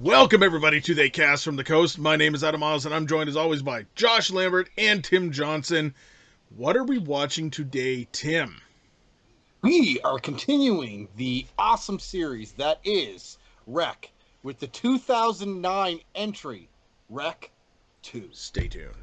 Welcome, everybody, to They Cast from the Coast. My name is Adam Miles, and I'm joined, as always, by Josh Lambert and Tim Johnson. What are we watching today, Tim? We are continuing the awesome series that is Wreck with the 2009 entry, Wreck 2. Stay tuned.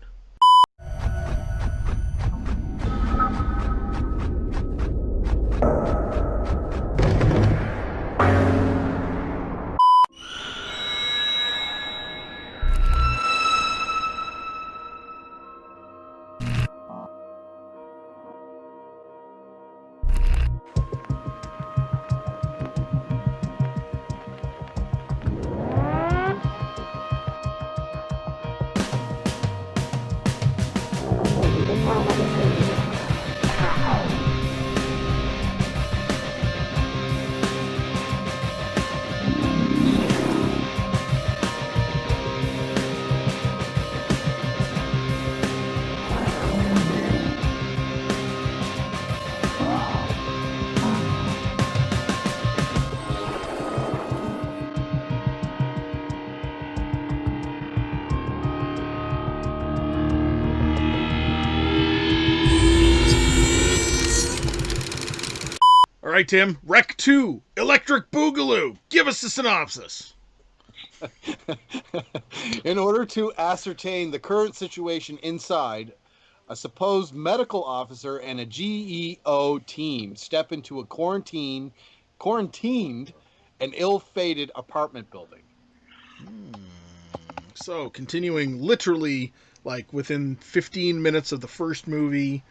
All right, Tim. Wreck 2, Electric Boogaloo. Give us the synopsis. In order to ascertain the current situation inside, a supposed medical officer and a GEO team step into a quarantined and ill-fated apartment building. So, continuing literally, like, within 15 minutes of the first movie,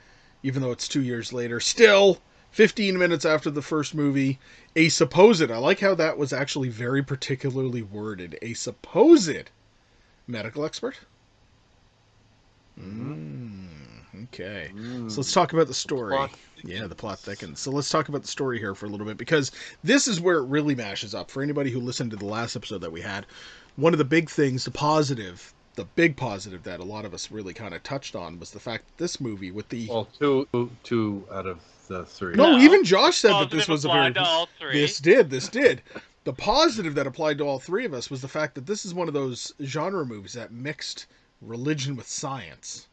even though it's 2 years later, still 15 minutes after the first movie, a supposed, I like how that was actually very particularly worded, a supposed medical expert? Okay. So let's talk about the story. The plot thickens. So let's talk about the story here for a little bit, because this is where it really mashes up. For anybody who listened to the last episode that we had, one of the big things, the big positive that a lot of us really kind of touched on was the fact that this movie with the... Well, two out of the three. No, even Josh said that this Positive was a applied very... to all three. This did. The positive that applied to all three of us was the fact that this is one of those genre movies that mixed religion with science.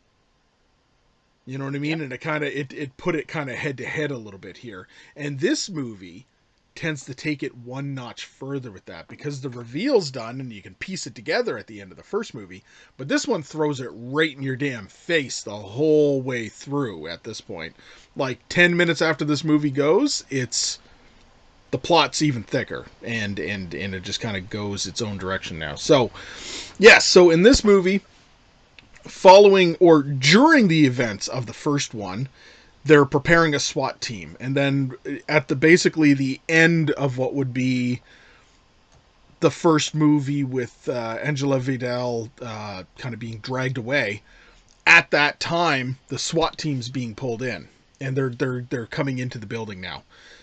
You know what I mean? Yep. And it put it kind of head to head a little bit here. And this movie tends to take it one notch further with that, because the reveal's done and you can piece it together at the end of the first movie. But this one throws it right in your damn face the whole way through at this point. Like 10 minutes after this movie goes, the plot's even thicker, and it just kind of goes its own direction now. So, yes, so in this movie, following or during the events of the first one, they're preparing a SWAT team, and then at basically the end of what would be the first movie with Angela Vidal kind of being dragged away, at that time the SWAT team's being pulled in, and they're coming into the building now.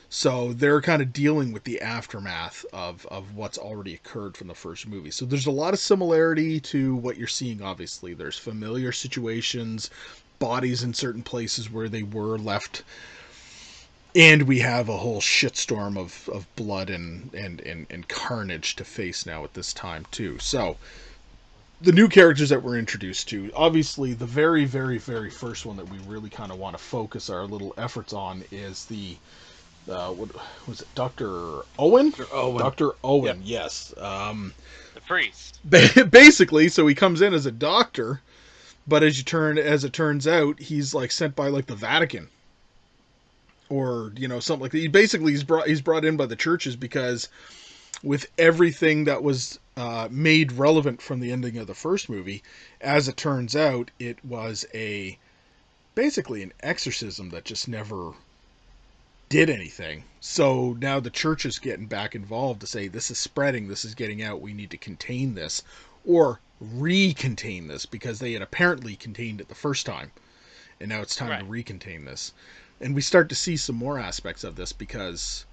So they're kind of dealing with the aftermath of what's already occurred from the first movie. So there's a lot of similarity to what you're seeing, obviously. There's familiar situations, bodies in certain places where they were left, and we have a whole shitstorm of blood and carnage to face now at this time, too. So the new characters that we're introduced to, obviously the very, very, very first one that we really kind of want to focus our little efforts on is the... what was it, Dr. Owen? Dr. Owen, yep. Yes. The priest. Basically, so he comes in as a doctor, but as it turns out, he's like sent by like the Vatican, or something like that. He's brought in by the churches, because with everything that was made relevant from the ending of the first movie, as it turns out, it was basically an exorcism that just never did anything. So now the church is getting back involved to say, this is spreading, this is getting out, we need to contain this, or recontain this, because they had apparently contained it the first time, and now it's time to recontain this. And we start to see some more aspects of this, because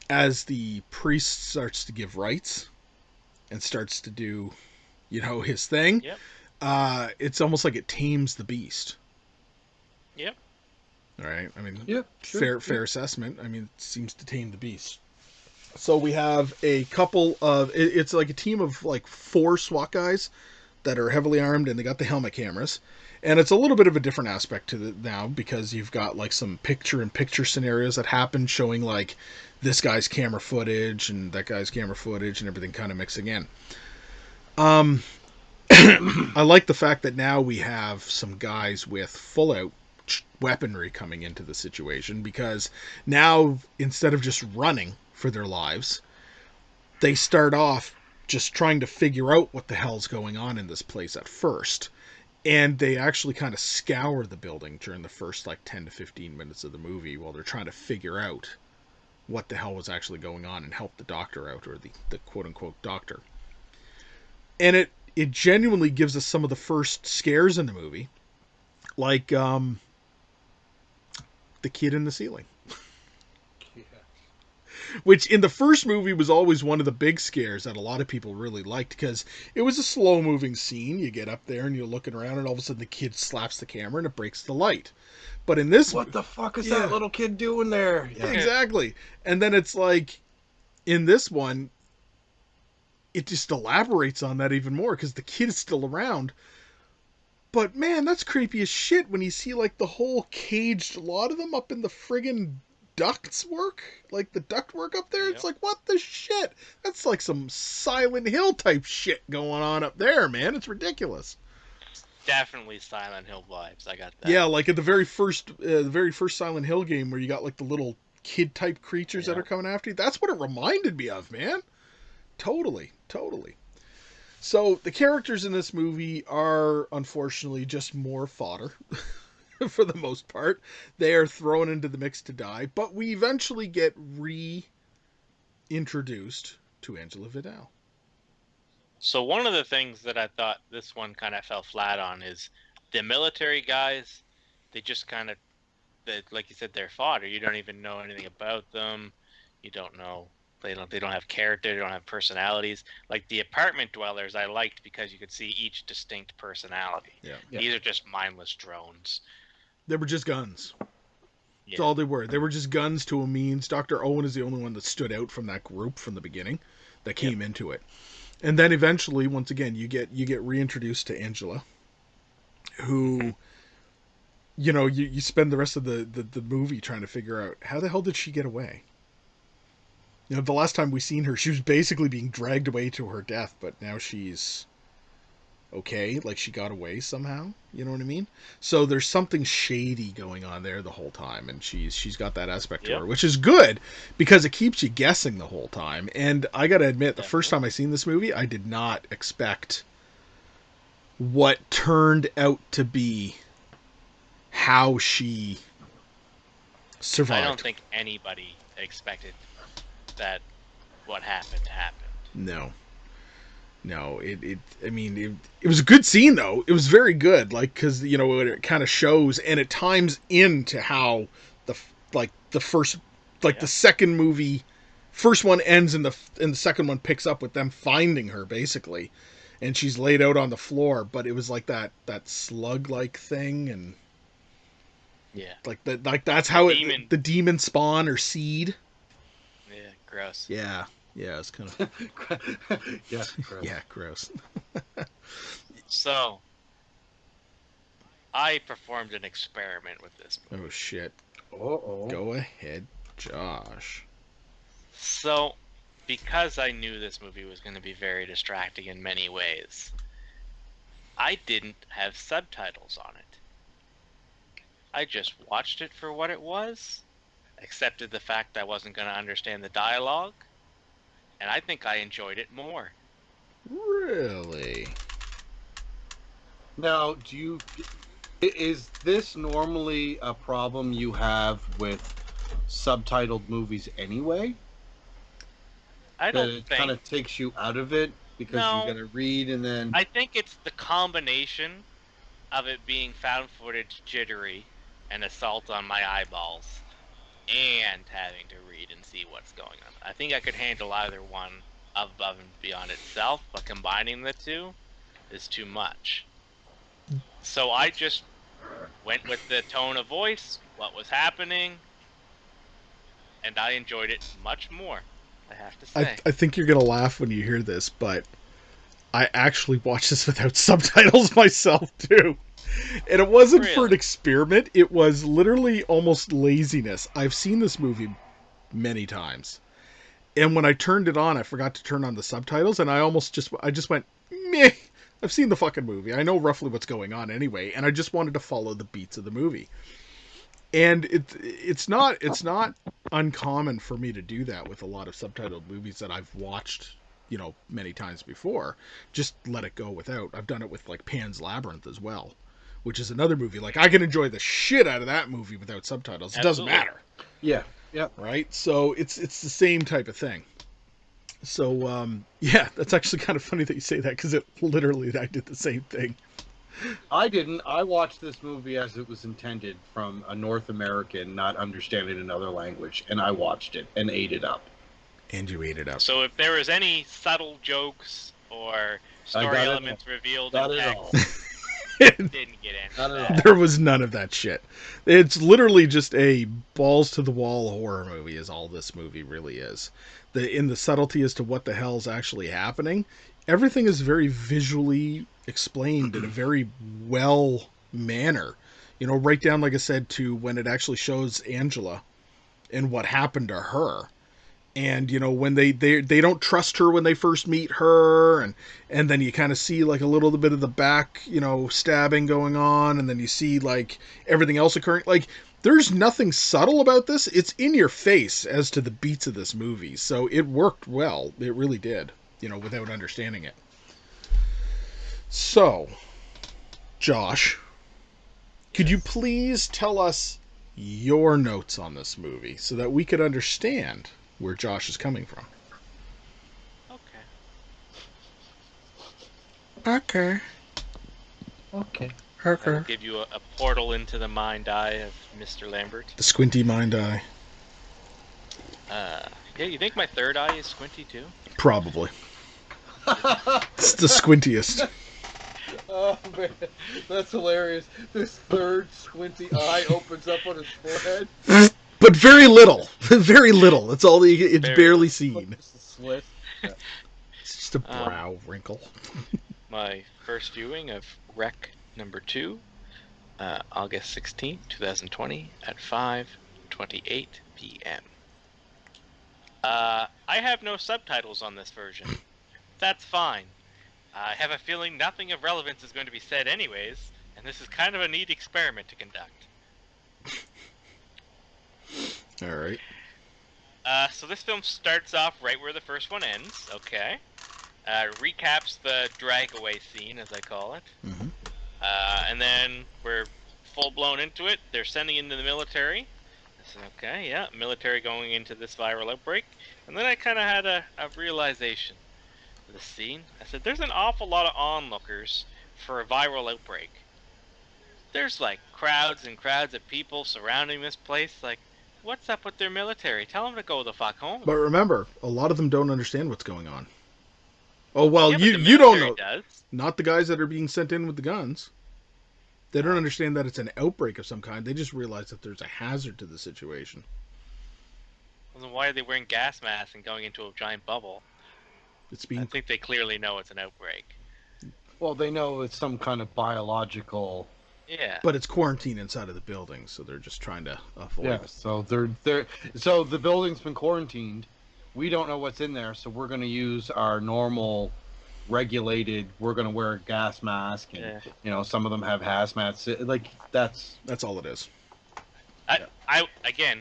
as the priest starts to give rites and starts to do his thing, it's almost like it tames the beast. Yep. All right. I mean, sure, fair assessment. I mean, it seems to tame the beast. So we have a couple of it's like a team of like 4 SWAT guys that are heavily armed, and they got the helmet cameras. And it's a little bit of a different aspect to it now because you've got like some picture-in-picture scenarios that happen showing like this guy's camera footage and that guy's camera footage and everything kind of mixing in. Um, I like the fact that now we have some guys with full out weaponry coming into the situation because now instead of just running for their lives, they start off just trying to figure out what the hell's going on in this place at first. And they actually kind of scour the building during the first like 10 to 15 minutes of the movie while they're trying to figure out what the hell was actually going on and help the doctor out, or the quote unquote doctor. And it genuinely gives us some of the first scares in the movie, like the kid in the ceiling. Yeah. Which in the first movie was always one of the big scares that a lot of people really liked because it was a slow moving scene. You get up there and you're looking around and all of a sudden the kid slaps the camera and it breaks the light. But in this, What the fuck is that little kid doing there? Yeah. Exactly. And then it's like in this one, it just elaborates on that even more because the kid is still around. But man, that's creepy as shit when you see like the whole caged lot of them up in the friggin' ducts work, like the duct work up there. Yep. It's like, what the shit? That's like some Silent Hill type shit going on up there, man. It's ridiculous. Definitely Silent Hill vibes. I got that. Yeah, like at the very first Silent Hill game where you got like the little kid type creatures that are coming after you. That's what it reminded me of, man. Totally. So the characters in this movie are unfortunately just more fodder. For the most part, they are thrown into the mix to die, but we eventually get reintroduced to Angela Vidal. So one of the things that I thought this one kind of fell flat on is the military guys. They just kind of, like you said, they're fodder. You don't even know anything about them. You don't know. They don't have character. They don't have personalities. Like the apartment dwellers, I liked because you could see each distinct personality. Yeah. These are just mindless drones. They were just guns. Yeah. That's all they were. They were just guns to a means. Dr. Owen is the only one that stood out from that group from the beginning that came into it. And then eventually, once again, you get reintroduced to Angela, who, you know, you spend the rest of the movie trying to figure out how the hell did she get away? You know, the last time we seen her, she was basically being dragged away to her death, but now she's okay, like she got away somehow. You know what I mean? So there's something shady going on there the whole time, and she's got that aspect to her, which is good because it keeps you guessing the whole time. And I gotta admit, the first time I seen this movie, I did not expect what turned out to be how she survived. I don't think anybody expected that what happened. No, it was a good scene though. It was very good, like, because you know it kind of shows and it times into how the first, like the second movie, first one ends and the second one picks up with them finding her basically, and she's laid out on the floor. But it was like that slug like thing, and that's how the demon spawn or seed. Yeah, gross. Yeah, it's kind of gross. Yeah, gross. So, I performed an experiment with this movie. Oh shit. Uh-oh. Go ahead, Josh. So, because I knew this movie was going to be very distracting in many ways, I didn't have subtitles on it. I just watched it for what it was, accepted the fact I wasn't going to understand the dialogue, and I think I enjoyed it more. Really? Now, is this normally a problem you have with subtitled movies anyway? I don't think. That it kind of takes you out of it because you got to read and then... I think it's the combination of it being found footage jittery and assault on my eyeballs and having to read and see what's going on. I think I could handle either one above and beyond itself, but combining the two is too much. So I just went with the tone of voice, what was happening, and I enjoyed it much more. I have to I, say. I think you're gonna laugh when you hear this, but I actually watched this without subtitles myself too. And it wasn't for an Really? experiment, it was literally almost laziness. I've seen this movie many times. And when I turned it on, I forgot to turn on the subtitles, and I just went, meh. I've seen the fucking movie. I know roughly what's going on anyway, and I just wanted to follow the beats of the movie. And it's not uncommon for me to do that with a lot of subtitled movies that I've watched, many times before. Just let it go without. I've done it with like Pan's Labyrinth as well, which is another movie. Like I can enjoy the shit out of that movie without subtitles. It doesn't Absolutely. matter, Yeah. Yeah. right? So it's the same type of thing. So yeah, that's actually kind of funny that you say that because it literally I did the same thing. I didn't. I watched this movie as it was intended from a North American not understanding another language, and I watched it and ate it up. And you ate it up. So if there was any subtle jokes or I story got it elements revealed Not in at text, all. didn't get into Not at that. There was none of that shit. It's literally just a balls to the wall horror movie is all this movie really is. In the subtlety as to what the hell's actually happening, everything is very visually explained in a very well manner. Right down, like I said, to when it actually shows Angela and what happened to her. And when they don't trust her when they first meet her, and then you kind of see like a little bit of the back stabbing going on, and then you see like everything else occurring. Like there's nothing subtle about this. It's in your face as to the beats of this movie, so it worked well. It really did, without understanding it. So Josh, could you please tell us your notes on this movie so that we could understand where Josh is coming from? Okay. Okay. Okay. I will give you a portal into the mind eye of Mr. Lambert. The squinty mind eye. Yeah, you think my third eye is squinty too? Probably. It's the squintiest. Oh man, that's hilarious. This third squinty eye opens up on his forehead. But very little. Very little. That's all it's Very barely little. seen. Just a slit. Yeah. It's just a brow wrinkle. My first viewing of Rec number 2, August 16th, 2020 at 5:28 p.m. I have no subtitles on this version. That's fine. I have a feeling nothing of relevance is going to be said anyways, and this is kind of a neat experiment to conduct. Alright. So this film starts off right where the first one ends, okay? Recaps the drag-away scene, as I call it. Mm-hmm. And then we're full-blown into it. They're sending into the military. I said, okay, yeah, military going into this viral outbreak. And then I kind of had a realization of the scene. I said, there's an awful lot of onlookers for a viral outbreak. There's like crowds and crowds of people surrounding this place. Like, what's up with their military? Tell them to go the fuck home. But remember, a lot of them don't understand what's going on. Oh, well, Yeah, but the you don't know. military does. Not the guys that are being sent in with the guns. They don't understand that it's an outbreak of some kind. They just realize that there's a hazard to the situation. Well, then why are they wearing gas masks and going into a giant bubble? It's I being think they clearly know it's an outbreak. Well, they know it's some kind of biological. Yeah. But it's quarantine inside of the building, so they're just trying to avoid. Yeah. So they're. So the building's been quarantined. We don't know what's in there, so we're going to use our normal, regulated. We're going to wear a gas mask, and some of them have hazmats. Like that's all it is. I again,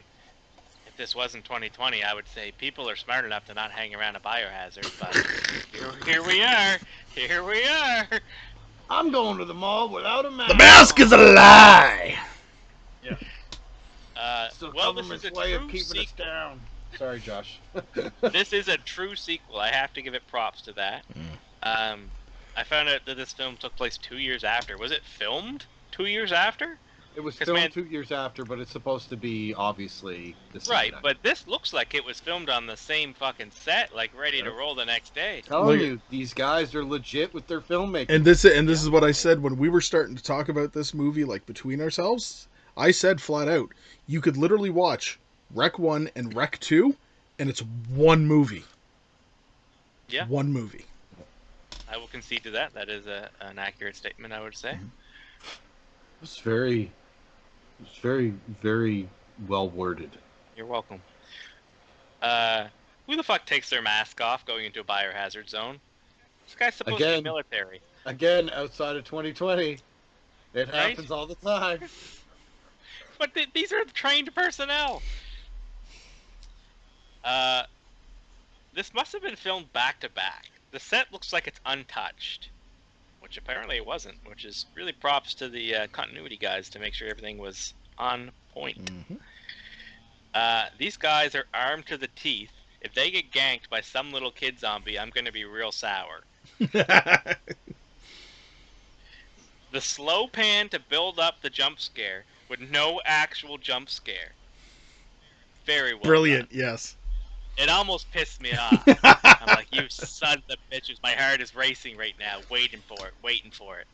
if this wasn't 2020, I would say people are smart enough to not hang around a biohazard. But here we are. Here we are. I'm going to the mall without a mask. The mask is a lie. Yeah. Well, this government's is a way of true keeping us sequel. down. Sorry, Josh. This is a true sequel. I have to give it props to that. I found out that this film took place 2 years after. Was it filmed 2 years after? It was 'Cause, filmed man- 2 years after, but it's supposed to be obviously the same Right, night. but this looks like it was filmed on the same fucking set, like ready to roll the next day. Telling Look- you, these guys are legit with their filmmaking. And this is what I said when we were starting to talk about this movie, like between ourselves. I said flat out, you could literally watch Rec 1 and Rec 2 and it's one movie. Yeah. One movie. I will concede to that. That is an accurate statement, I would say. It's very, very well worded. You're welcome. Who the fuck takes their mask off going into a biohazard zone? This guy's supposed to be military. Again, outside of 2020, it happens all the time. But these are trained personnel. This must have been filmed back to back. The set looks like it's untouched, which apparently it wasn't, which is really props to the continuity guys to make sure everything was on point. Mm-hmm. These guys are armed to the teeth. If they get ganked by some little kid zombie, I'm going to be real sour. The slow pan to build up the jump scare with no actual jump scare. Very well Brilliant, done. yes. It almost pissed me off. I'm like, you sons of bitches, my heart is racing right now, waiting for it.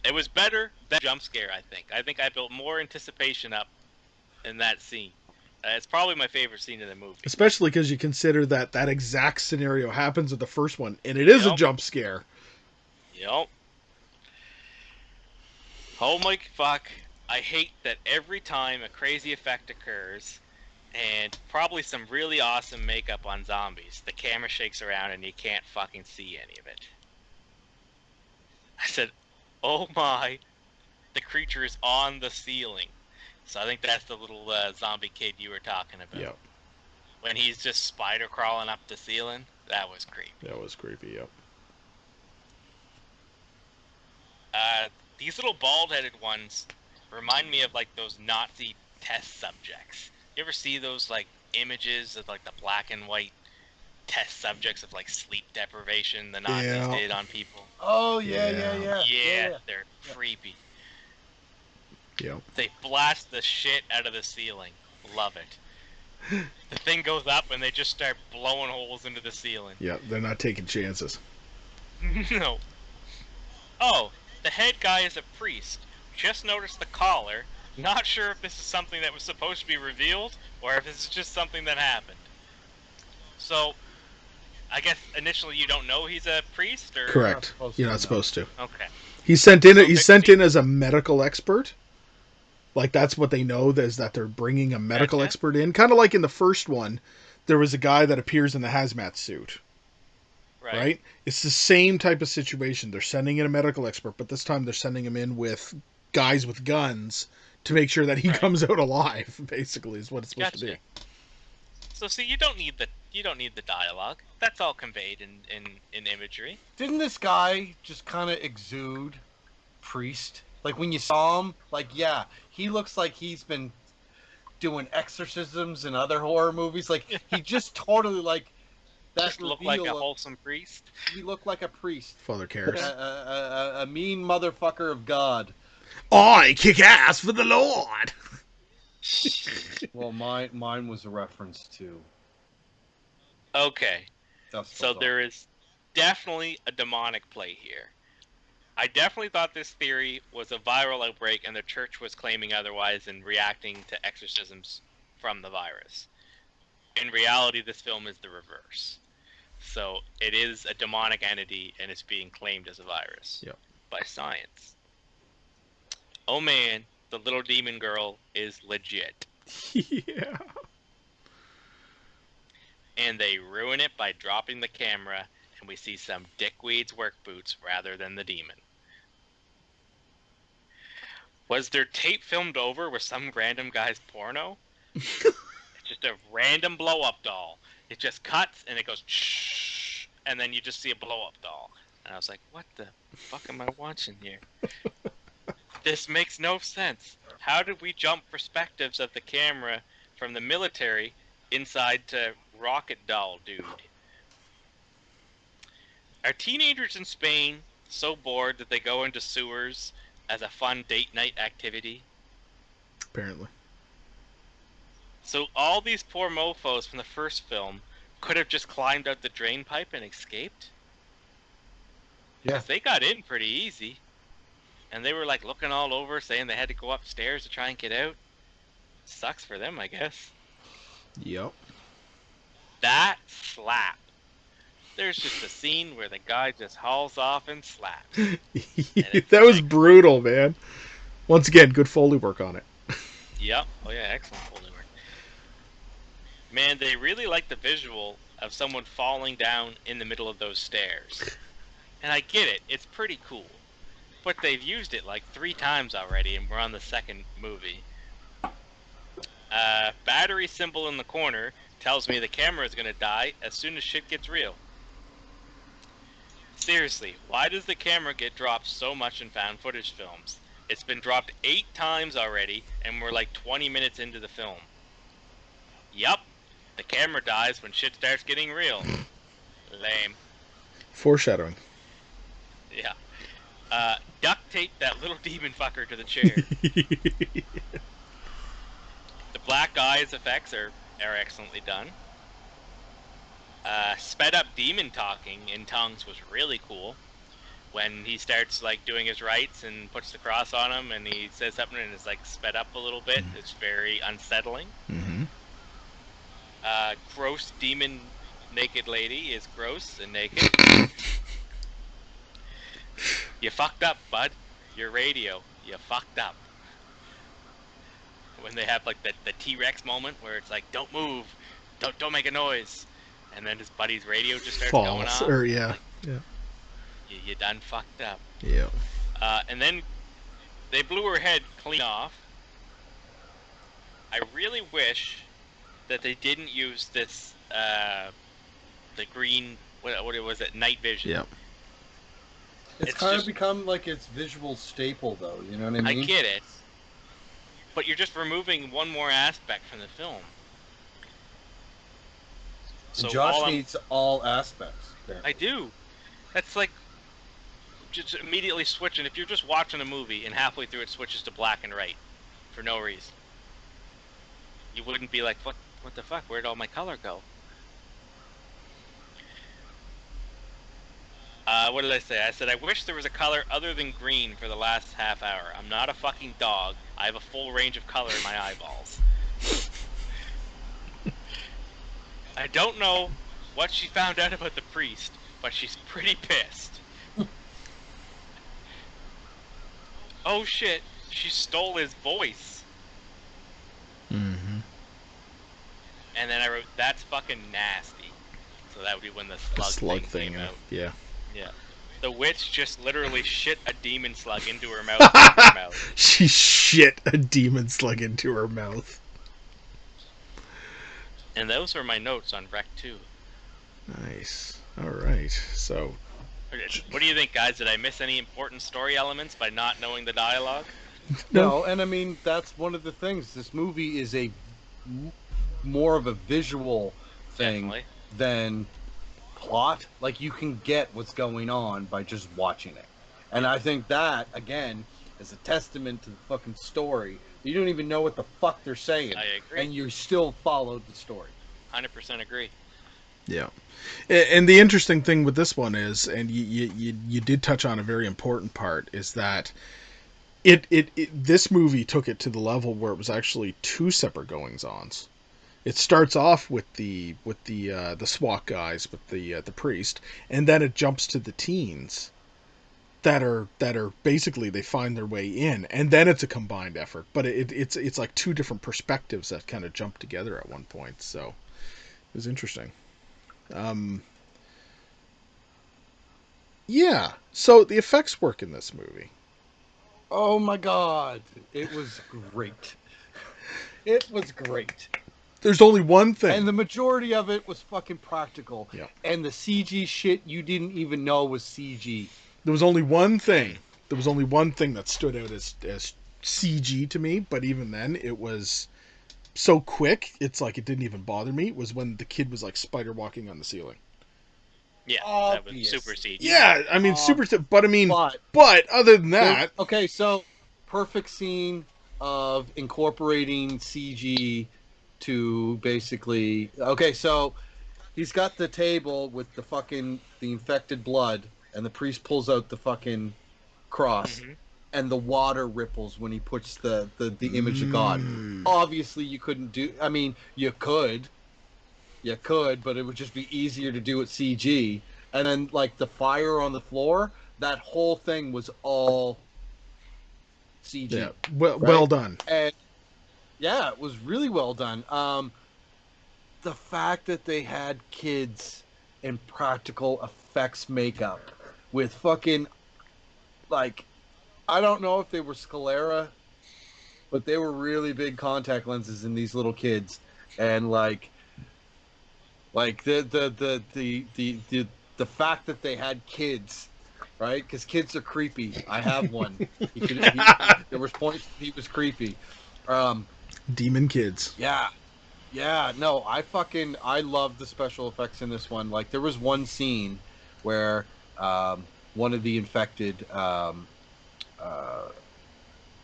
It was better than jump scare, I think. I think I built more anticipation up in that scene. It's probably my favorite scene in the movie. Especially because you consider that exact scenario happens with the first one, and it is a jump scare. Yep. Oh my fuck. I hate that every time a crazy effect occurs, and probably some really awesome makeup on zombies, the camera shakes around and you can't fucking see any of it. I said, oh my, the creature is on the ceiling. So I think that's the little zombie kid you were talking about. Yep. When he's just spider crawling up the ceiling, that was creepy. That was creepy, yep. These little bald-headed ones remind me of like those Nazi test subjects. You ever see those like images of like the black and white test subjects of like sleep deprivation the Nazis did on people? Oh yeah. Yeah, they're creepy. Yep. They blast the shit out of the ceiling. Love it. The thing goes up and they just start blowing holes into the ceiling. Yeah, they're not taking chances. No. Oh, the head guy is a priest. Just noticed the collar. Not sure if this is something that was supposed to be revealed or if this is just something that happened. So, I guess initially you don't know he's a priest, or correct. You're not supposed to. Okay. He's sent in. He's sent in as a medical expert. Like that's what they know, is that they're bringing a medical expert in. Kind of like in the first one, there was a guy that appears in the hazmat suit. Right? It's the same type of situation. They're sending in a medical expert, but this time they're sending him in with guys with guns to make sure that he comes out alive. Basically, is what it's supposed to be. So see, you don't need the dialogue. That's all conveyed in imagery. Didn't this guy just kind of exude priest? Like when you saw him, like yeah, he looks like he's been doing exorcisms in other horror movies. Like he just totally like. Just looked like a wholesome priest. He looked like a priest. Father cares. A mean motherfucker of God. I kick ass for the Lord. Well, mine was a reference to. Okay. So there is definitely a demonic play here. I definitely thought this theory was a viral outbreak and the church was claiming otherwise and reacting to exorcisms from the virus. In reality, this film is the reverse. So it is a demonic entity and it's being claimed as a virus by science. Oh man, the little demon girl is legit. Yeah. And they ruin it by dropping the camera and we see some dickweed's work boots rather than the demon. Was their tape filmed over with some random guy's porno? Just a random blow-up doll. It just cuts and it goes shh, and then you just see a blow-up doll. And I was like, what the fuck am I watching here? This makes no sense. How did we jump perspectives of the camera from the military inside to rocket doll dude? Are teenagers in Spain so bored that they go into sewers as a fun date night activity? Apparently. So all these poor mofos from the first film could have just climbed out the drain pipe and escaped? Yeah. They got in pretty easy. And they were like looking all over, saying they had to go upstairs to try and get out. Sucks for them, I guess. Yep. That slap. There's just a scene where the guy just hauls off and slaps. And That was brutal, man. Once again, good Foley work on it. Yep. Oh yeah, excellent Foley work. Man, they really like the visual of someone falling down in the middle of those stairs. And I get it, it's pretty cool. But they've used it like 3 times already, and we're on the second movie. Battery symbol in the corner tells me the camera is gonna die as soon as shit gets real. Seriously, why does the camera get dropped so much in found footage films? It's been dropped 8 times already, and we're like 20 minutes into the film. Yup, the camera dies when shit starts getting real. Lame. Foreshadowing. Yeah. Duct tape that little demon fucker to the chair. The black eyes effects are excellently done. Sped up demon talking in tongues was really cool. When he starts like doing his rites and puts the cross on him and he says something and it's like sped up a little bit, it's very unsettling. Mm-hmm. Gross demon naked lady is gross and naked. You fucked up, bud. Your radio. You fucked up. When they have like the T-Rex moment where it's like, don't move, don't make a noise, and then his buddy's radio just starts going off. Or yeah, like, yeah. You done fucked up. Yeah. And then they blew her head clean off. I really wish that they didn't use this the green what was it, night vision. Yeah. It's kind of become like its visual staple, though. You know what I mean? I get it, but you're just removing one more aspect from the film. So Josh needs all aspects. Apparently. I do. That's like just immediately switching. If you're just watching a movie and halfway through it switches to black and white for no reason, you wouldn't be like, what the fuck? Where'd all my color go? What did I say? I said I wish there was a color other than green for the last half hour. I'm not a fucking dog. I have a full range of color in my eyeballs. I don't know what she found out about the priest, but she's pretty pissed. Oh shit, she stole his voice. Mm-hmm. And then I wrote, that's fucking nasty. So that would be when the slug thing came out. Yeah. Yeah. The witch just literally shit a demon slug into her mouth. She shit a demon slug into her mouth. And those are my notes on Rec 2. Nice. Alright, so... What do you think, guys? Did I miss any important story elements by not knowing the dialogue? No, and I mean, that's one of the things. This movie is a more of a visual thing Definitely. than plot. Like, you can get what's going on by just watching it. And I think that, again, is a testament to the fucking story. You don't even know what the fuck they're saying. I agree. And you still followed the story. 100% agree. Yeah. And the interesting thing with this one is, and you did touch on a very important part, is that this movie took it to the level where it was actually 2 separate goings-ons. It starts off with the SWAT guys, with the priest, and then it jumps to the teens that are basically, they find their way in, and then it's a combined effort. But it's like 2 different perspectives that kind of jump together at one point. So it was interesting. Yeah. So the effects work in this movie. Oh my god, it was great. It was great. There's only one thing. And the majority of it was fucking practical. Yeah. And the CG shit you didn't even know was CG. There was only one thing. There was only one thing that stood out as CG to me, but even then it was so quick, it's like it didn't even bother me. It was when the kid was like spider walking on the ceiling. Yeah, that was super CG. Yeah, I mean but I mean, but other than that, okay, so perfect scene of incorporating CG to basically, okay, so he's got the table with the infected blood, and the priest pulls out the fucking cross, and the water ripples when he puts the image of God. Obviously, you couldn't do, I mean, you could, You could, but it would just be easier to do it CG. And then, like, the fire on the floor, that whole thing was all CG. Yeah, well, right? well done. And yeah, it was really well done. The fact that they had kids in practical effects makeup with fucking, like, I don't know if they were sclera, but they were really big contact lenses in these little kids, and like the fact that they had kids, right? Because kids are creepy. I have one. There was points he was creepy. Demon kids. Yeah, yeah. No, I love the special effects in this one. Like, there was one scene where one of the infected,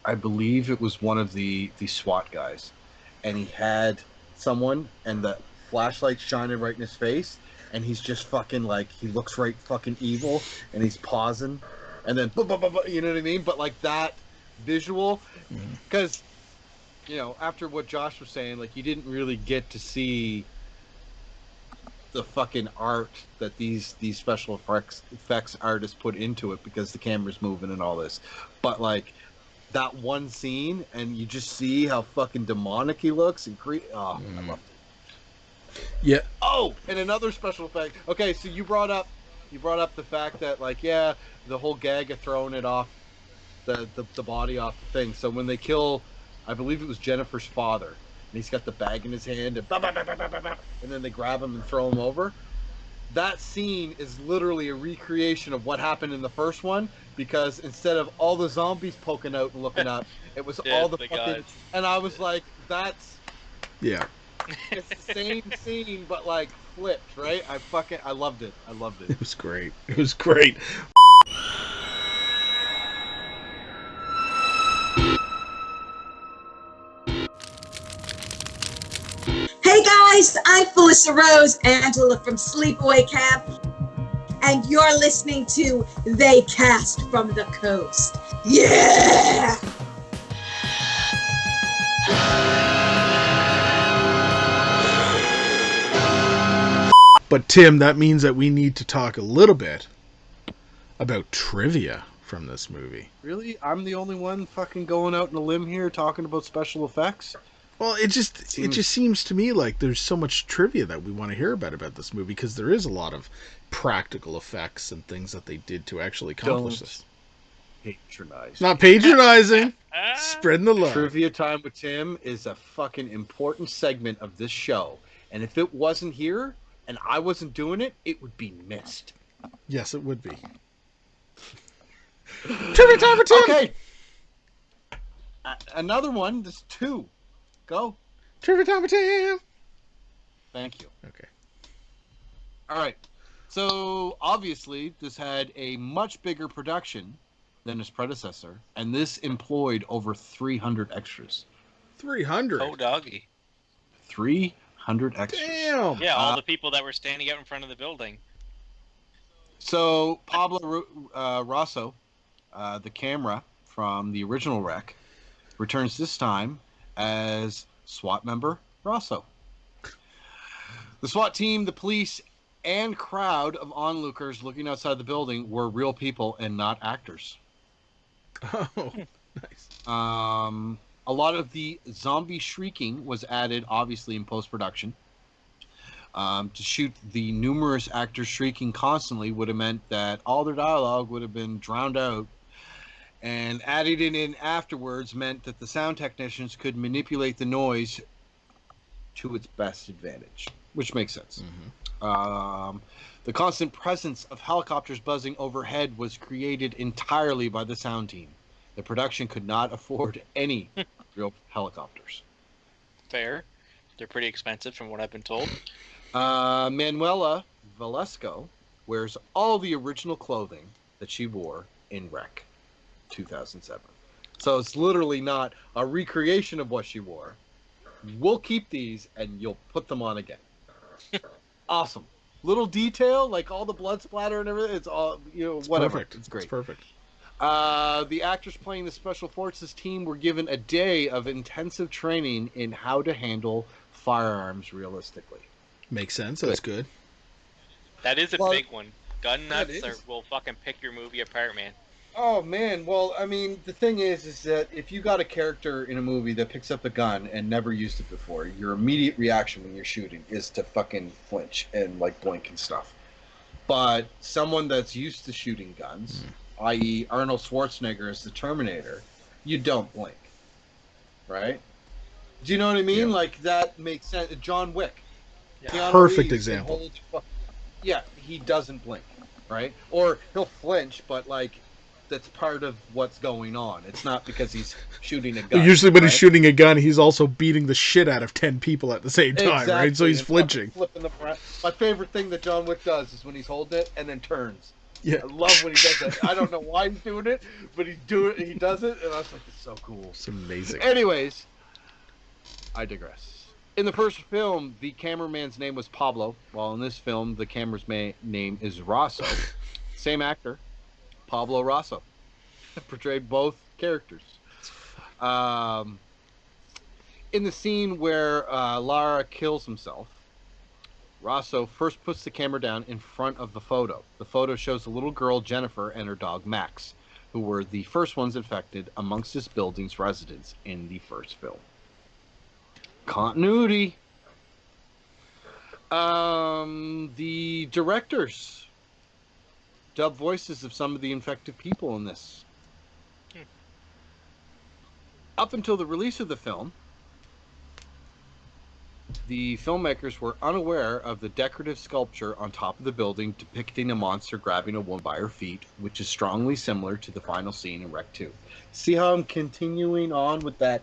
I believe it was one of the SWAT guys, and he had someone, and the flashlight shining right in his face, and he's just fucking, like, he looks right fucking evil, and he's pausing, and then you know what I mean? But like that visual, because after what Josh was saying, like, you didn't really get to see the fucking art that these special effects artists put into it because the camera's moving and all this, but like that one scene, and you just see how fucking demonic he looks and I loved it. Yeah. Oh, and another special effect. Okay, so you brought up the fact that, like, yeah, the whole gag of throwing it off the body off the thing. So when they kill, I believe it was Jennifer's father, and he's got the bag in his hand, and then they grab him and throw him over. That scene is literally a recreation of what happened in the first one, because instead of all the zombies poking out and looking up, it was all the fucking guys. And I was like, that's Yeah. it's the same scene but like flipped, right? I loved it. It was great. It was great. Hey guys, I'm Felissa Rose, Angela from Sleepaway Camp, and you're listening to They Cast from the Coast. Yeah! But Tim, that means that we need to talk a little bit about trivia from this movie. Really? I'm the only one fucking going out on a limb here talking about special effects? Well, it just seems to me like there's so much trivia that we want to hear about this movie, because there is a lot of practical effects and things that they did to actually accomplish this. Patronize. Not patronizing. Spreading the love. Trivia Time with Tim is a fucking important segment of this show. And if it wasn't here and I wasn't doing it, it would be missed. Yes, it would be. Trivia time for Tim. Okay. Another one. There's two. Go. Trivia time for Tim. Thank you. Okay. All right. So obviously this had a much bigger production than its predecessor, and this employed over 300 extras. 300. Oh, doggy. 300 extras. Damn. Yeah, all the people that were standing out in front of the building. So Pablo Rosso, the camera from the original wreck, returns this time as SWAT member Rosso. The SWAT team, the police, and crowd of onlookers looking outside the building were real people and not actors. Oh, nice. A lot of the zombie shrieking was added, obviously, in post-production. To shoot the numerous actors shrieking constantly would have meant that all their dialogue would have been drowned out, and adding it in afterwards meant that the sound technicians could manipulate the noise to its best advantage, which makes sense. Mm-hmm. The constant presence of helicopters buzzing overhead was created entirely by the sound team. The production could not afford any real helicopters. Fair. They're pretty expensive from what I've been told. Manuela Velasco wears all the original clothing that she wore in Wreck 2007. So it's literally not a recreation of what she wore. We'll keep these and you'll put them on again. Awesome. Little detail, like all the blood splatter and everything. It's all, whatever. Perfect. It's great. It's perfect. The actors playing the Special Forces team were given a day of intensive training in how to handle firearms realistically. Makes sense. That's good. That is a Well, big one. Gun that nuts is. will fucking pick your movie apart, man. Oh man, well, I mean, the thing is that if you got a character in a movie that picks up a gun and never used it before, your immediate reaction when you're shooting is to fucking flinch and like blink and stuff. But someone that's used to shooting guns, i.e., Arnold Schwarzenegger as the Terminator, you don't blink, right? Do you know what I mean? Yeah. Like that makes sense. John Wick, Keanu Perfect Reeves can example. yeah, he doesn't blink, right? Or he'll flinch, but like that's part of what's going on. It's not because he's shooting a gun. Usually when he's right? shooting a gun, he's also beating the shit out of 10 people at the same time, right? So Exactly, he's and fucking flinching. flipping them around. My favorite thing that John Wick does is when he's holding it and then turns. Yeah. I love when he does that. I don't know why he's doing it, but he does it, and I was like, it's so cool. It's amazing. Anyways, I digress. In the first film, the cameraman's name was Pablo, while in this film, the camera's name is Rosso. Same actor, Pablo Rosso, portrayed both characters. In the scene where Lara kills himself, Rosso first puts the camera down in front of the photo. The photo shows a little girl, Jennifer, and her dog, Max, who were the first ones infected amongst this building's residents in the first film. Continuity. The directors dub voices of some of the infected people in this. Up until the release of the film, the filmmakers were unaware of the decorative sculpture on top of the building depicting a monster grabbing a woman by her feet, which is strongly similar to the final scene in Rec 2. See how I'm continuing on with that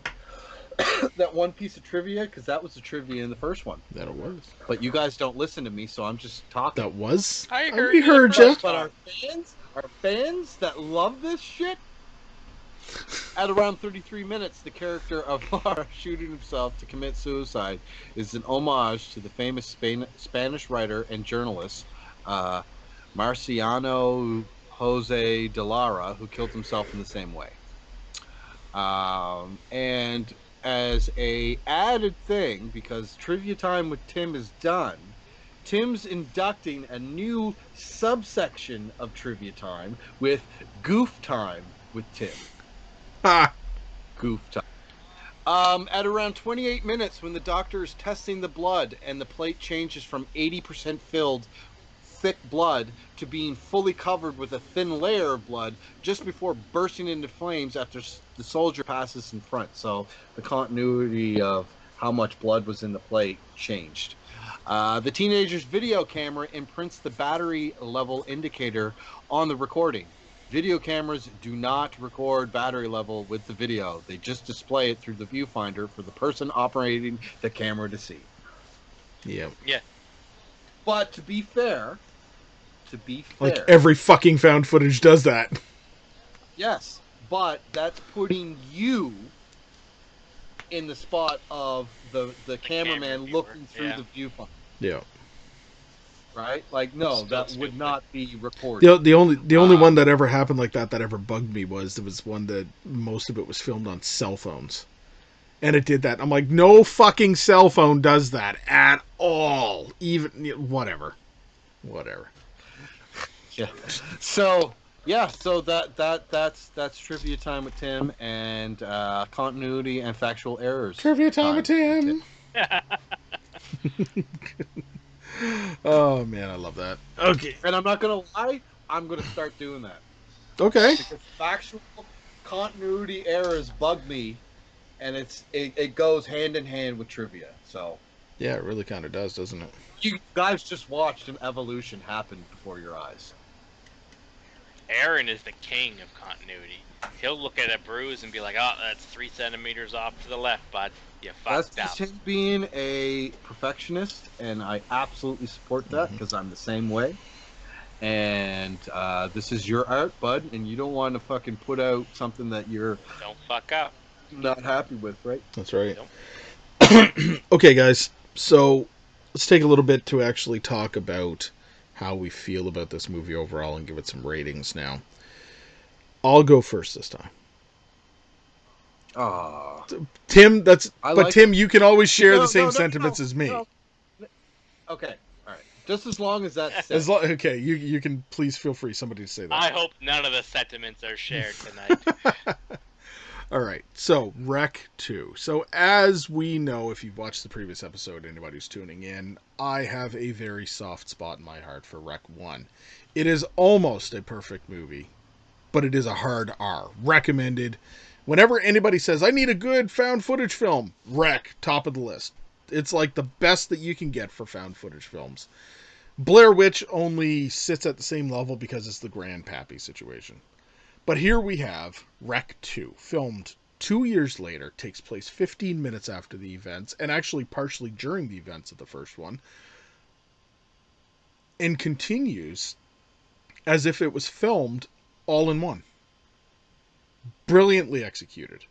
that one piece of trivia? Because that was the trivia in the first one. That it was. But you guys don't listen to me, so I'm just talking. That was? I heard We you. heard you. But our fans that love this shit, at around 33 minutes, the character of Lara shooting himself to commit suicide is an homage to the famous Spanish writer and journalist Marciano Jose de Lara, who killed himself in the same way. And as a added thing, because Trivia Time with Tim is done, Tim's inducting a new subsection of Trivia Time with Goof Time with Tim. Ha! Goof time. At around 28 minutes, when the doctor is testing the blood and the plate changes from 80% filled thick blood to being fully covered with a thin layer of blood just before bursting into flames after the soldier passes in front. So the continuity of how much blood was in the plate changed. The teenager's video camera imprints the battery level indicator on the recording. Video cameras do not record battery level with the video. They just display it through the viewfinder for the person operating the camera to see. Yeah. Yeah. But to be fair, Like every fucking found footage does that. yes, but that's putting you in the spot of the cameraman camera looking viewer, through the viewfinder. Yeah. Right? Like, no, Still that stupid. would not be recorded. The only one that ever happened like that ever bugged me was there was one that most of it was filmed on cell phones. And it did that. I'm like, no fucking cell phone does that at all. Even whatever. Yeah. So that's Trivia Time with Tim and continuity and factual errors. Trivia time with Tim. Oh man, I love that. Okay. And I'm not gonna lie, I'm gonna start doing that. Okay. Because factual continuity errors bug me, and it goes hand in hand with trivia. So Yeah, it really kind of does, doesn't it? you guys just watched an evolution happen before your eyes. Aaron is the king of continuity. He'll look at a bruise and be like, "Oh, that's 3 centimeters off to the left, bud. You That's fucked up." just him being a perfectionist, and I absolutely support that because I'm the same way. And this is your art, bud, and you don't want to fucking put out something that you're Don't fuck up. not happy with, right? That's right. Nope. Okay, guys. So let's take a little bit to actually talk about how we feel about this movie overall and give it some ratings now. I'll go first this time. Ah, Tim, I like- Tim, you can always share No, the same no, sentiments no, as me. no. Okay, all right. Just as long as that's said. Okay, you can please feel free, somebody to say that. I hope none of the sentiments are shared tonight. All right, so Rec 2. So as we know, if you've watched the previous episode, anybody who's tuning in, I have a very soft spot in my heart for Rec 1. It is almost a perfect movie, but it is a hard R. Recommended. Whenever anybody says, I need a good found footage film, Rec, top of the list. It's like the best that you can get for found footage films. Blair Witch only sits at the same level because it's the grandpappy situation. But here we have Rec 2, filmed 2 years later, takes place 15 minutes after the events, and actually partially during the events of the first one, and continues as if it was filmed all in one. Brilliantly executed.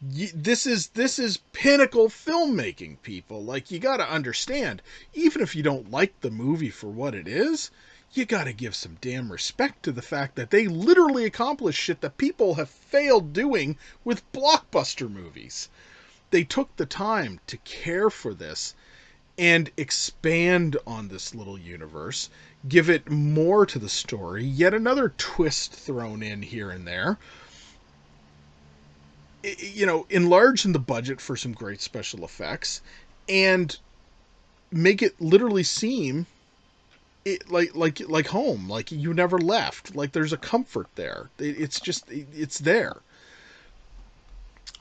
This is pinnacle filmmaking, people. Like, you gotta understand, even if you don't like the movie for what it is, you gotta give some damn respect to the fact that they literally accomplished shit that people have failed doing with blockbuster movies. They took the time to care for this and expand on this little universe, give it more to the story, yet another twist thrown in here and there. You know, enlarge in the budget for some great special effects, and make it literally seem like home, like you never left, like there's a comfort there. It's there.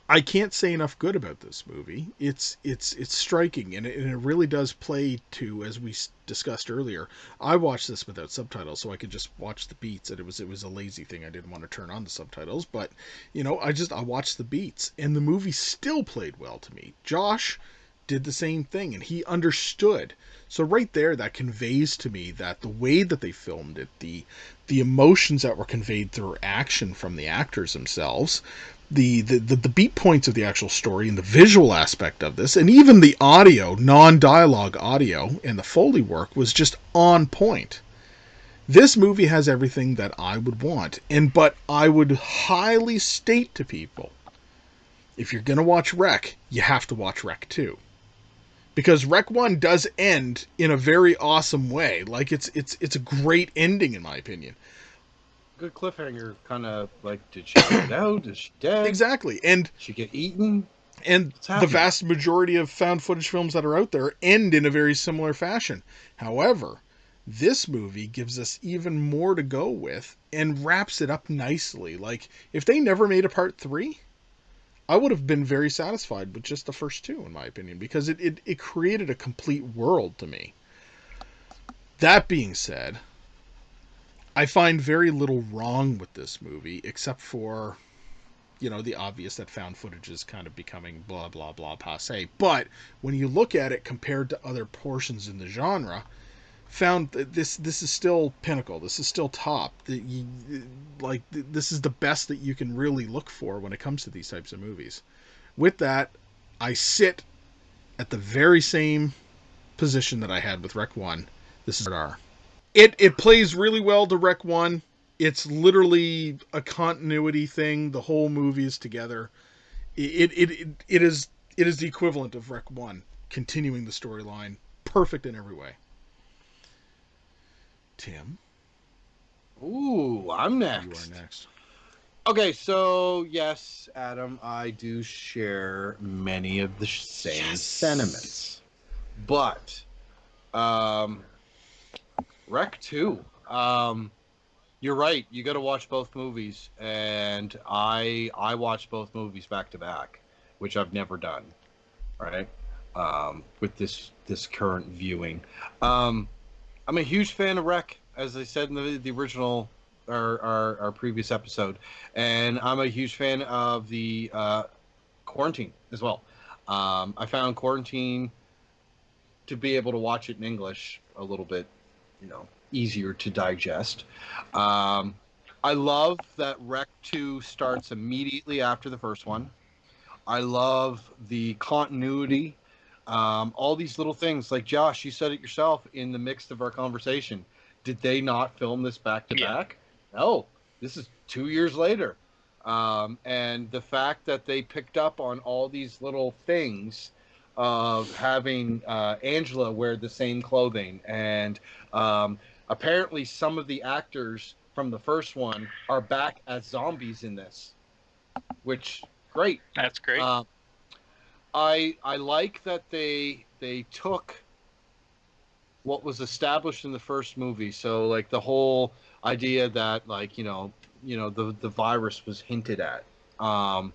I can't say enough good about this movie. It's striking, and it really does play to, as we discussed earlier. I watched this without subtitles, so I could just watch the beats, and it was a lazy thing. I didn't want to turn on the subtitles, but you know, I watched the beats, and the movie still played well to me. Josh did the same thing, and he understood. So right there, that conveys to me that the way that they filmed it, the emotions that were conveyed through action from the actors themselves, the beat points of the actual story and the visual aspect of this, and even the audio, non-dialogue audio, and the Foley work was just on point. This movie has everything that I would want, but I would highly state to people, if you're going to watch Rec, you have to watch Rec 2. Because Rec 1 does end in a very awesome way. Like, it's a great ending, in my opinion. Good cliffhanger, kind of like, did she get out? Is she dead? Exactly. And did she get eaten? And the vast majority of found footage films that are out there end in a very similar fashion. However, this movie gives us even more to go with and wraps it up nicely. Like, if they never made a part 3, I would have been very satisfied with just the first 2, in my opinion, because it created a complete world to me. That being said, I find very little wrong with this movie, except for, you know, the obvious that found footage is kind of becoming blah, blah, blah, passe. But when you look at it compared to other portions in the genre, this is still pinnacle. This is still top. This is the best that you can really look for when it comes to these types of movies. With that, I sit at the very same position that I had with Rec 1. This is R. It plays really well to Rec 1. It's literally a continuity thing. The whole movie is together. It is the equivalent of Rec 1, continuing the storyline, perfect in every way. Tim? Ooh, I'm next. You are next. Okay, so yes, Adam, I do share many of the same sentiments. But Rec 2, you're right. You got to watch both movies, and I watched both movies back to back, which I've never done. Right, with this current viewing, I'm a huge fan of Rec, as I said in the original our previous episode, and I'm a huge fan of the Quarantine as well. I found Quarantine to be able to watch it in English a little bit, easier to digest. I love that Rec 2 starts immediately after the first one. I love the continuity, all these little things. Like, Josh, you said it yourself in the mix of our conversation. Did they not film this back to back? No, this is 2 years later. And the fact that they picked up on all these little things of having Angela wear the same clothing, and apparently some of the actors from the first one are back as zombies in this, which great. That's great. I like that they took what was established in the first movie. So like the whole idea that like the virus was hinted at, and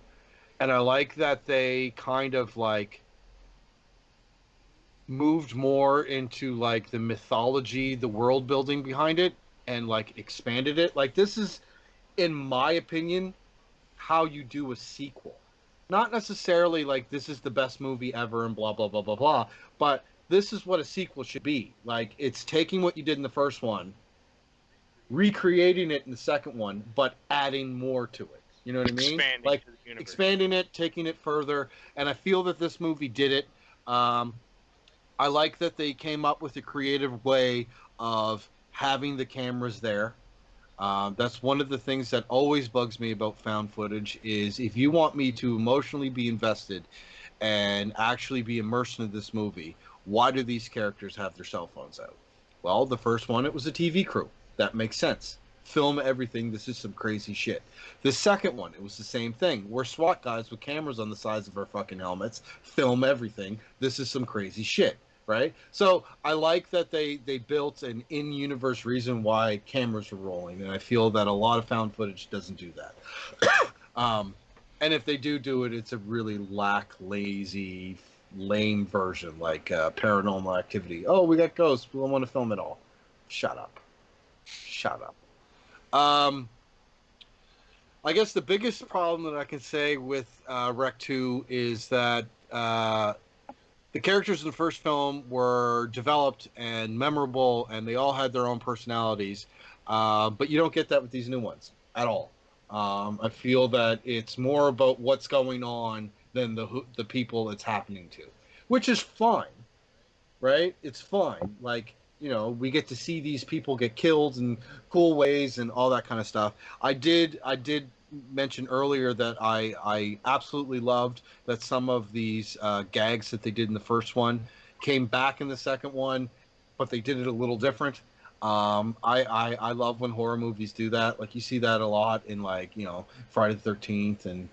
I like that they kind of like moved more into like the mythology, the world building behind it, and like expanded it. Like this is, in my opinion, how you do a sequel. Not necessarily like this is the best movie ever and blah blah blah blah blah, but this is what a sequel should be. Like it's taking what you did in the first one, recreating it in the second one, but adding more to it. You know what I mean? Like expanding it, taking it further, and I feel that this movie did it. I like that they came up with a creative way of having the cameras there. That's one of the things that always bugs me about found footage is if you want me to emotionally be invested and actually be immersed in this movie, why do these characters have their cell phones out? Well, the first one, it was a TV crew. That makes sense. Film everything. This is some crazy shit. The second one, it was the same thing. We're SWAT guys with cameras on the sides of our fucking helmets. Film everything. This is some crazy shit. Right? So I like that they built an in-universe reason why cameras were rolling, and I feel that a lot of found footage doesn't do that. And if they do it, it's a really lazy, lame version, like Paranormal Activity. Oh, we got ghosts. We don't want to film it all. Shut up. I guess the biggest problem that I can say with Rec 2 is that the characters in the first film were developed and memorable, and they all had their own personalities. But you don't get that with these new ones at all. I feel that it's more about what's going on than the people it's happening to, which is fine, right? It's fine. Like, we get to see these people get killed in cool ways and all that kind of stuff. I did mention earlier that I absolutely loved that some of these gags that they did in the first one came back in the second one, but they did it a little different. I love when horror movies do that. Like you see that a lot in like Friday the 13th and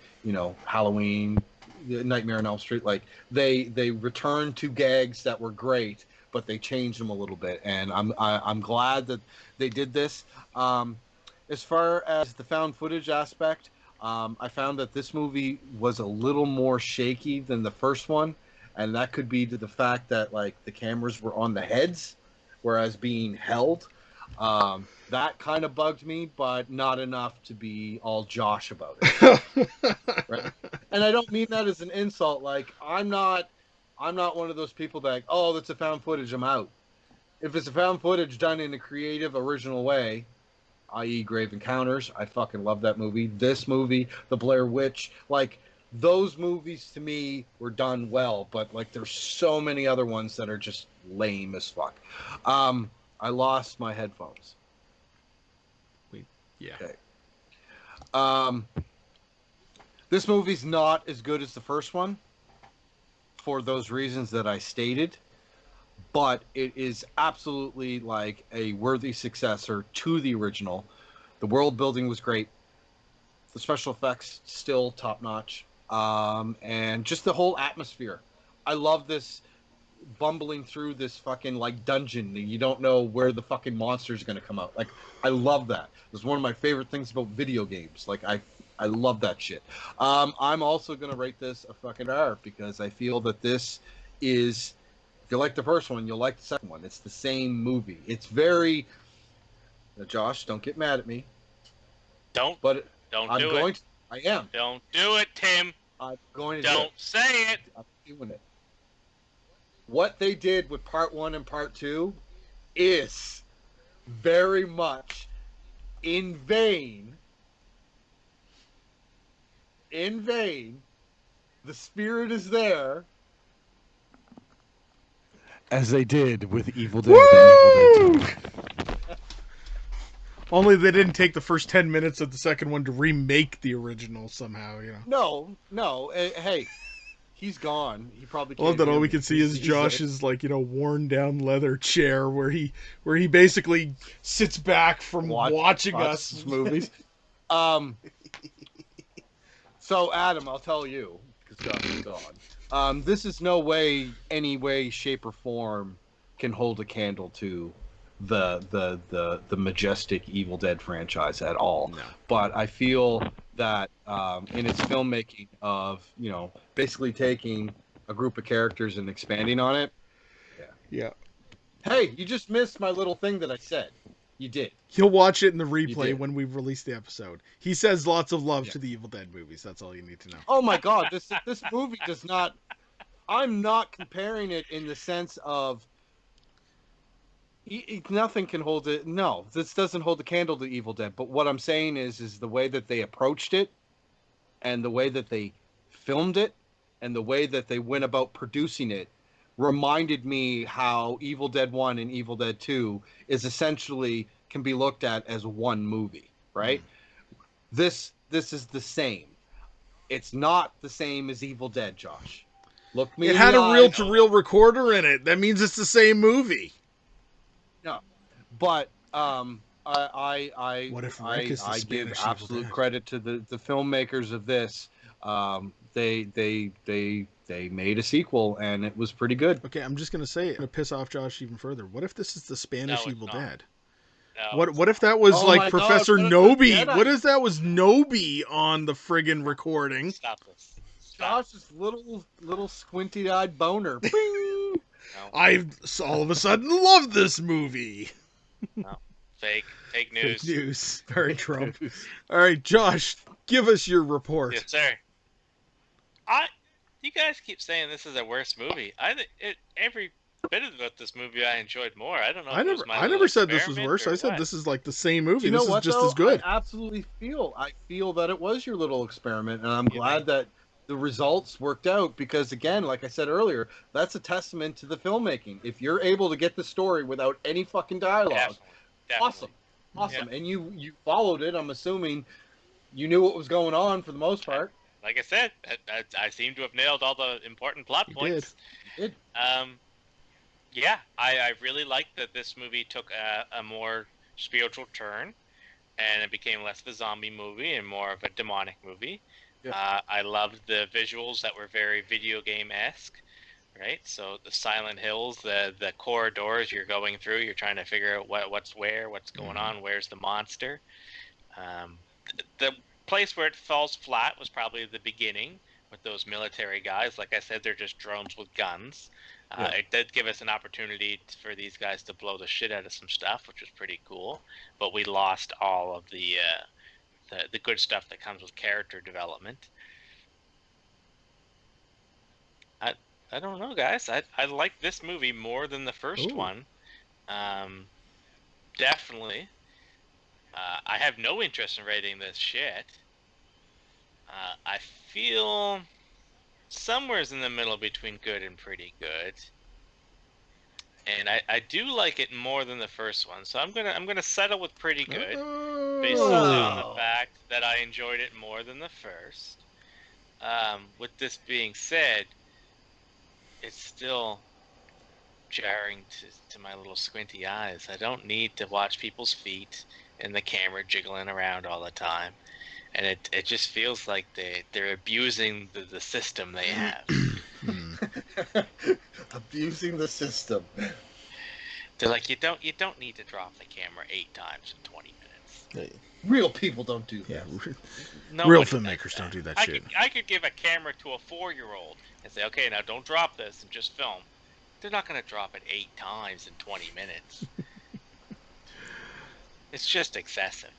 Halloween, Nightmare on Elm Street. Like they return to gags that were great, but they changed them a little bit, and I'm glad that they did this. As far as the found footage aspect, I found that this movie was a little more shaky than the first one, and that could be to the fact that like the cameras were on the heads, whereas being held. That kind of bugged me, but not enough to be all Josh about it. Right? And I don't mean that as an insult. Like I'm not one of those people that like, oh, that's a found footage, I'm out. If it's a found footage done in a creative, original way, i.e. Grave Encounters, I fucking love that movie. This movie, The Blair Witch, like those movies to me were done well, but like there's so many other ones that are just lame as fuck. I lost my headphones. Yeah. Okay. This movie's not as good as the first one for those reasons that I stated, but it is absolutely like a worthy successor to the original. The world building was great. The special effects still top notch. And just the whole atmosphere. I love this bumbling through this fucking like dungeon and you don't know where the fucking monster's going to come out. Like I love that. It's one of my favorite things about video games. Like I love that shit. I'm also going to rate this a fucking R because I feel that this is, if you like the first one, you'll like the second one. It's the same movie. It's very, Josh, don't get mad at me. Don't do it. I am. Don't do it, Tim. I'm going to Don't say it. I'm doing it. What they did with part 1 and part 2 is very much in vain. In vain. The spirit is there. As they did with Evil Dead and Evil Dead 2. Only they didn't take the first 10 minutes of the second one to remake the original somehow, No. Hey, He's gone. He probably I love can't that hear all we me. can see is He's Josh's worn down leather chair where he basically sits back from watching us movies. So Adam, I'll tell you, because Josh is gone. This is no way, any way, shape, or form can hold a candle to the majestic Evil Dead franchise at all. No. But I feel that in its filmmaking of basically taking a group of characters and expanding on it. Yeah. Hey, you just missed my little thing that I said. You did. He'll watch it in the You replay did. when we release the episode. He says lots of love Yeah. to the Evil Dead movies. That's all you need to know. Oh my God, this movie does not. I'm not comparing it in the sense of nothing can hold it. No, this doesn't hold the candle to Evil Dead. But what I'm saying is the way that they approached it, and the way that they filmed it, and the way that they went about producing it, reminded me how Evil Dead 1 and Evil Dead 2 is essentially can be looked at as one movie, right? This is the same. It's not the same as Evil Dead, Josh. Look me It in had the a eye. reel-to-reel recorder in it. That means it's the same movie. No, but I What if Rick is the I give Spanish Evil absolute Dead? credit to the filmmakers of this. They made a sequel and it was pretty good. Okay, I'm just gonna say it. I'm gonna piss off Josh even further. What if this is the Spanish No, it's Evil not. Dead? No, What if that was Oh like my God, Professor what if Nobi? the Jedi- What if that was Nobi on the friggin' recording? Stop this. Stop. Josh's little squinty-eyed boner. Bing! No, I all of a sudden love this movie. no. Fake Fake news. news. Very Trump. All right, Josh, give us your report. Yes, sir. You guys keep saying this is a worst movie. I think every bit about this movie I enjoyed more. I don't know. I if it was my I little never said this was experiment worse. or I said what. this is like the same movie. You know This is what, just though? as good. I absolutely feel that it was your little experiment, and I'm You glad that the results worked out because, again, like I said earlier, that's a testament to the filmmaking. If you're able to get the story without any fucking dialogue, Definitely. awesome. And you followed it. I'm assuming you knew what was going on for the most part. Like I said, I seem to have nailed all the important plot You points. did. Yeah, I really liked that this movie took a more spiritual turn, and it became less of a zombie movie and more of a demonic movie. Yeah. I loved the visuals that were very video game-esque, right? So the Silent Hills, the corridors you're going through, you're trying to figure out what's going on, where's the monster. The place where it falls flat was probably the beginning with those military guys. Like I said, they're just drones with guns. It did give us an opportunity for these guys to blow the shit out of some stuff, which was pretty cool. But we lost all of the good stuff that comes with character development. I don't know, guys. I like this movie more than the first one. Definitely. I have no interest in rating this shit. I feel somewhere's in the middle between good and pretty good. And I do like it more than the first one, so I'm gonna settle with pretty good, based solely on the fact that I enjoyed it more than the first. With this being said, it's still jarring to my little squinty eyes. I don't need to watch people's feet and the camera jiggling around all the time, and it just feels like they're abusing the system they have. Abusing the system. They're like, you don't need to drop the camera 8 times in 20 minutes. Real people don't do that. Yeah, Nobody real does filmmakers don't do that shit. I could give a camera to a 4-year-old and say, okay, now don't drop this and just film. They're not going to drop it 8 times in 20 minutes. It's just excessive.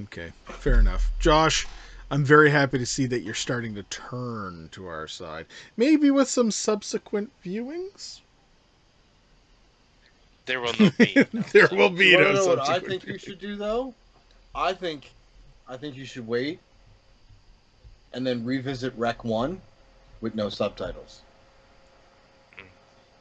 Okay, fair enough. Josh, I'm very happy to see that you're starting to turn to our side. Maybe with some subsequent viewings? There will no be. There will be You no wanna know what subsequent I think you should do, though? I think you should wait and then revisit Rec 1 with no subtitles.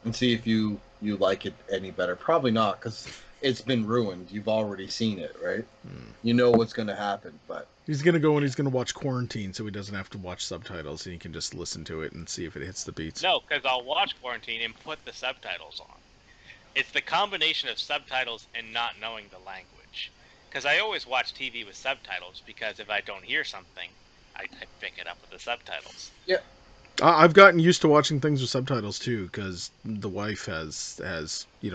And see if you like it any better. Probably not, because it's been ruined. You've already seen it, right? Hmm. You know what's going to happen, but He's gonna go and he's gonna watch Quarantine, so he doesn't have to watch subtitles, and he can just listen to it and see if it hits the beats. No, because I'll watch Quarantine and put the subtitles on. It's the combination of subtitles and not knowing the language. Because I always watch TV with subtitles, because if I don't hear something, I pick it up with the subtitles. yeah. I've gotten used to watching things with subtitles too, because the wife has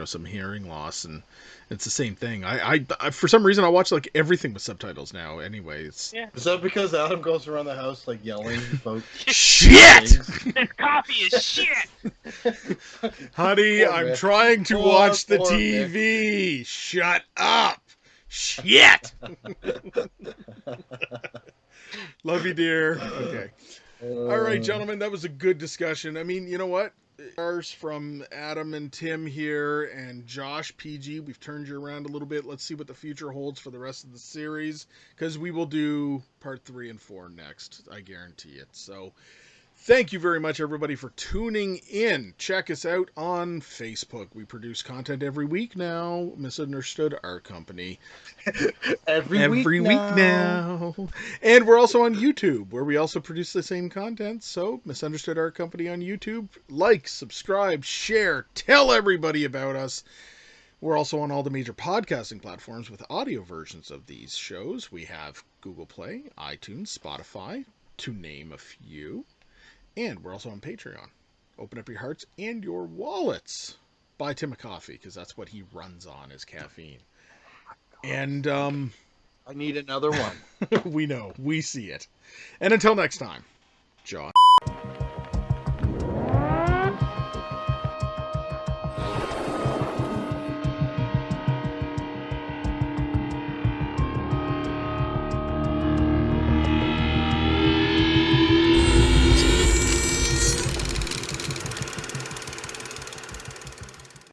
some hearing loss, and it's the same thing. I for some reason I watch like everything with subtitles now. Anyway, it's Yeah. Is that because Adam goes around the house like yelling about shit, This coffee is shit! honey. Poor I'm Mick. trying to Poor, watch the poor TV. Shut up. Shit. Love you, dear. Okay. All right, gentlemen, that was a good discussion. I mean, you know what? Ours from Adam and Tim here and Josh PG. We've turned you around a little bit. Let's see what the future holds for the rest of the series, because we will do part 3 and 4 next. I guarantee it. So thank you very much, everybody, for tuning in. Check us out on Facebook. We produce content every week now. Misunderstood Art Company. every week now. And we're also on YouTube, where we also produce the same content. So, Misunderstood Art Company on YouTube. Like, subscribe, share, tell everybody about us. We're also on all the major podcasting platforms with audio versions of these shows. We have Google Play, iTunes, Spotify, to name a few. And we're also on Patreon. Open up your hearts and your wallets. Buy Tim a coffee, because that's what he runs on, is caffeine. And I need another one. we know. We see it. And until next time, John.